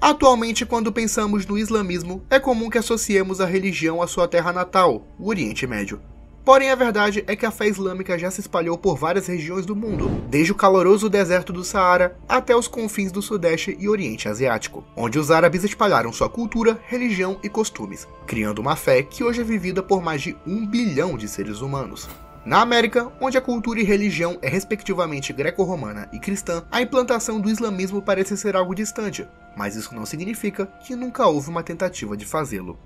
Atualmente, quando pensamos no islamismo, é comum que associemos a religião à sua terra natal, o Oriente Médio. Porém, a verdade é que a fé islâmica já se espalhou por várias regiões do mundo, desde o caloroso deserto do Saara até os confins do Sudeste e Oriente Asiático, onde os árabes espalharam sua cultura, religião e costumes, criando uma fé que hoje é vivida por mais de 1 bilhão de seres humanos. Na América, onde a cultura e religião é respectivamente greco-romana e cristã, a implantação do islamismo parece ser algo distante, mas isso não significa que nunca houve uma tentativa de fazê-lo.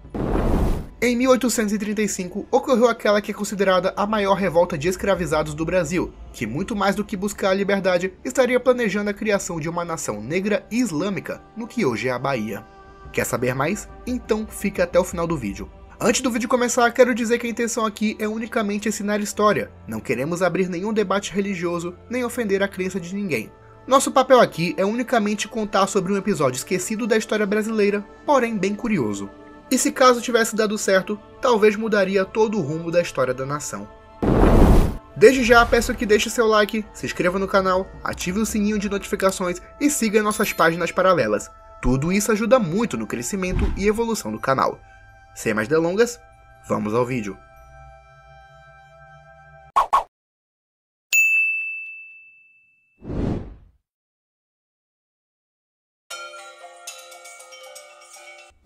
Em 1835, ocorreu aquela que é considerada a maior revolta de escravizados do Brasil, que muito mais do que buscar a liberdade, estaria planejando a criação de uma nação negra e islâmica, no que hoje é a Bahia. Quer saber mais? Então fique até o final do vídeo. Antes do vídeo começar, quero dizer que a intenção aqui é unicamente ensinar história. Não queremos abrir nenhum debate religioso, nem ofender a crença de ninguém. Nosso papel aqui é unicamente contar sobre um episódio esquecido da história brasileira, porém bem curioso. E se caso tivesse dado certo, talvez mudaria todo o rumo da história da nação. Desde já peço que deixe seu like, se inscreva no canal, ative o sininho de notificações e siga nossas páginas paralelas. Tudo isso ajuda muito no crescimento e evolução do canal. Sem mais delongas, vamos ao vídeo.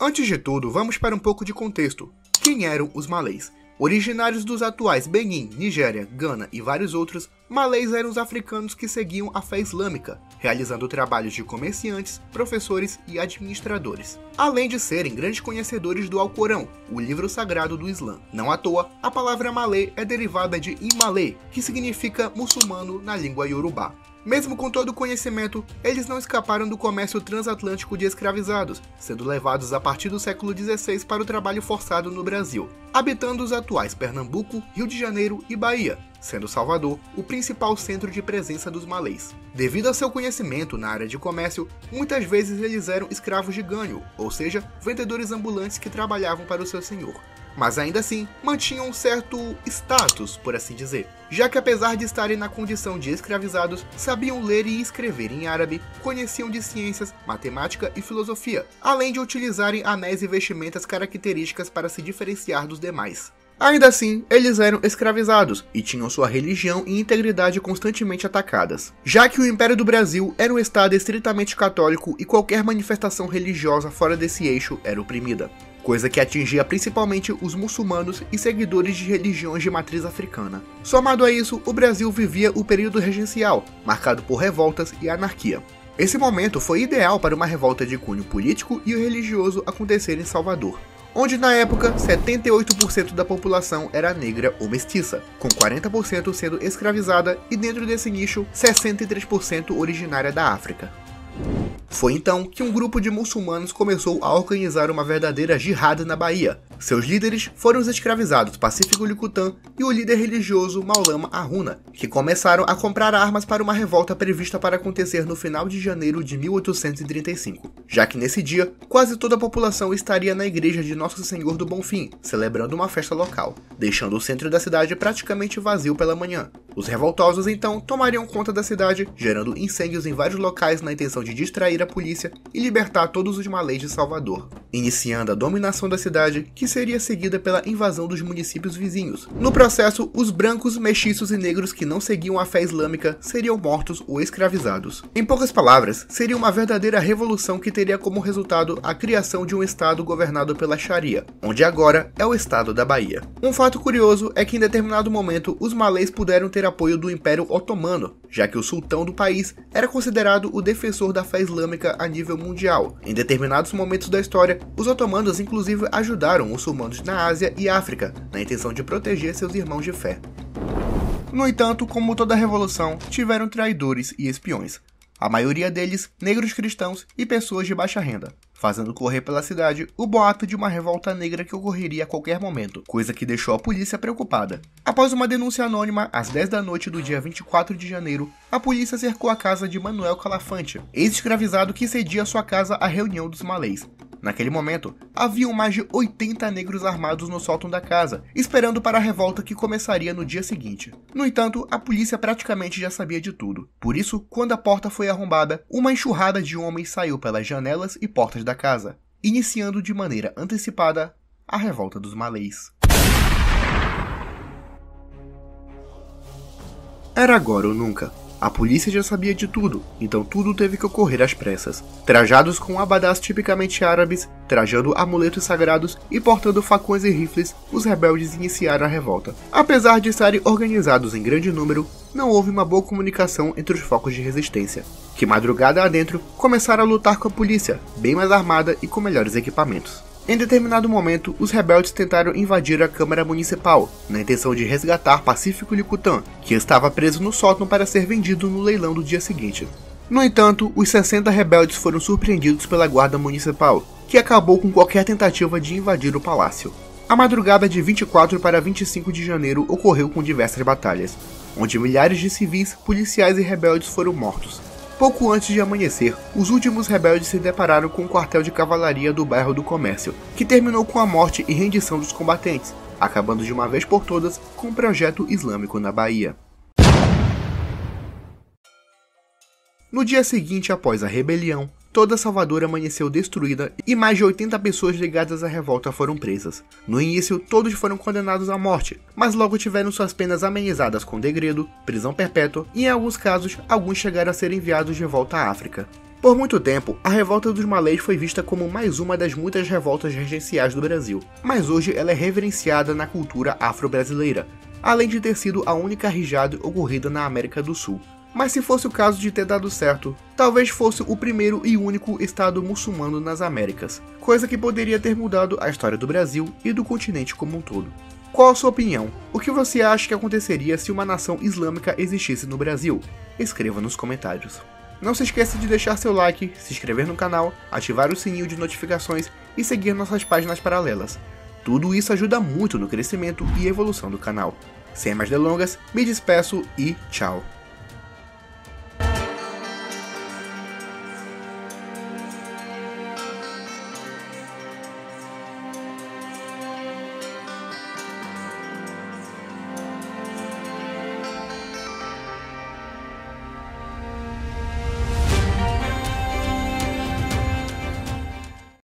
Antes de tudo, vamos para um pouco de contexto. Quem eram os malês? Originários dos atuais Benin, Nigéria, Gana e vários outros, malês eram os africanos que seguiam a fé islâmica, realizando trabalhos de comerciantes, professores e administradores, além de serem grandes conhecedores do Alcorão, o livro sagrado do Islã. Não à toa, a palavra malê é derivada de Imalê, que significa muçulmano na língua iorubá. Mesmo com todo o conhecimento, eles não escaparam do comércio transatlântico de escravizados, sendo levados a partir do século XVI para o trabalho forçado no Brasil, habitando os atuais Pernambuco, Rio de Janeiro e Bahia, sendo Salvador o principal centro de presença dos malês. Devido ao seu conhecimento na área de comércio, muitas vezes eles eram escravos de ganho, ou seja, vendedores ambulantes que trabalhavam para o seu senhor. Mas ainda assim, mantinham um certo status, por assim dizer, já que apesar de estarem na condição de escravizados, sabiam ler e escrever em árabe, conheciam de ciências, matemática e filosofia, além de utilizarem anéis e vestimentas características para se diferenciar dos demais. Ainda assim, eles eram escravizados e tinham sua religião e integridade constantemente atacadas, já que o Império do Brasil era um estado estritamente católico e qualquer manifestação religiosa fora desse eixo era oprimida, coisa que atingia principalmente os muçulmanos e seguidores de religiões de matriz africana. Somado a isso, o Brasil vivia o período regencial, marcado por revoltas e anarquia. Esse momento foi ideal para uma revolta de cunho político e religioso acontecer em Salvador, onde na época 78% da população era negra ou mestiça, com 40% sendo escravizada e dentro desse nicho 63% originária da África. Foi então que um grupo de muçulmanos começou a organizar uma verdadeira jihad na Bahia. Seus líderes foram os escravizados Pacífico Licutã e o líder religioso Maulama Arruna, que começaram a comprar armas para uma revolta prevista para acontecer no final de janeiro de 1835, já que nesse dia quase toda a população estaria na igreja de Nosso Senhor do Bonfim, celebrando uma festa local, deixando o centro da cidade praticamente vazio pela manhã. Os revoltosos então tomariam conta da cidade, gerando incêndios em vários locais na intenção de distrair a polícia e libertar todos os malês de Salvador, iniciando a dominação da cidade, que seria seguida pela invasão dos municípios vizinhos. No processo, os brancos, mestiços e negros que não seguiam a fé islâmica seriam mortos ou escravizados. Em poucas palavras, seria uma verdadeira revolução que teria como resultado a criação de um estado governado pela Sharia, onde agora é o estado da Bahia. Um fato curioso é que em determinado momento os malês puderam ter apoio do Império Otomano, já que o sultão do país era considerado o defensor da fé islâmica a nível mundial. Em determinados momentos da história, os otomanos inclusive ajudaram muçulmanos na Ásia e África, na intenção de proteger seus irmãos de fé. No entanto, como toda revolução, tiveram traidores e espiões. A maioria deles, negros cristãos e pessoas de baixa renda, fazendo correr pela cidade o boato de uma revolta negra que ocorreria a qualquer momento, coisa que deixou a polícia preocupada. Após uma denúncia anônima, às 10 da noite do dia 24 de janeiro, a polícia cercou a casa de Manuel Calafante, ex-escravizado que cedia sua casa à reunião dos malês. Naquele momento, haviam mais de 80 negros armados no sótão da casa, esperando para a revolta que começaria no dia seguinte. No entanto, a polícia praticamente já sabia de tudo. Por isso, quando a porta foi arrombada, uma enxurrada de homens saiu pelas janelas e portas da casa, iniciando de maneira antecipada a revolta dos malês. Era agora ou nunca. A polícia já sabia de tudo, então tudo teve que ocorrer às pressas. Trajados com abadás tipicamente árabes, trajando amuletos sagrados e portando facões e rifles, os rebeldes iniciaram a revolta. Apesar de estarem organizados em grande número, não houve uma boa comunicação entre os focos de resistência, que madrugada adentro começaram a lutar com a polícia, bem mais armada e com melhores equipamentos. Em determinado momento, os rebeldes tentaram invadir a Câmara Municipal, na intenção de resgatar Pacífico Licutã, que estava preso no sótão para ser vendido no leilão do dia seguinte. No entanto, os 60 rebeldes foram surpreendidos pela Guarda Municipal, que acabou com qualquer tentativa de invadir o palácio. A madrugada de 24 para 25 de janeiro ocorreu com diversas batalhas, onde milhares de civis, policiais e rebeldes foram mortos. Pouco antes de amanhecer, os últimos rebeldes se depararam com o quartel de cavalaria do bairro do Comércio, que terminou com a morte e rendição dos combatentes, acabando de uma vez por todas com o projeto islâmico na Bahia. No dia seguinte após a rebelião, toda Salvador amanheceu destruída e mais de 80 pessoas ligadas à revolta foram presas. No início, todos foram condenados à morte, mas logo tiveram suas penas amenizadas com degredo, prisão perpétua e, em alguns casos, alguns chegaram a ser enviados de volta à África. Por muito tempo, a revolta dos malês foi vista como mais uma das muitas revoltas regenciais do Brasil, mas hoje ela é reverenciada na cultura afro-brasileira, além de ter sido a única rijada ocorrida na América do Sul. Mas se fosse o caso de ter dado certo, talvez fosse o primeiro e único estado muçulmano nas Américas, coisa que poderia ter mudado a história do Brasil e do continente como um todo. Qual a sua opinião? O que você acha que aconteceria se uma nação islâmica existisse no Brasil? Escreva nos comentários. Não se esqueça de deixar seu like, se inscrever no canal, ativar o sininho de notificações e seguir nossas páginas paralelas. Tudo isso ajuda muito no crescimento e evolução do canal. Sem mais delongas, me despeço e tchau!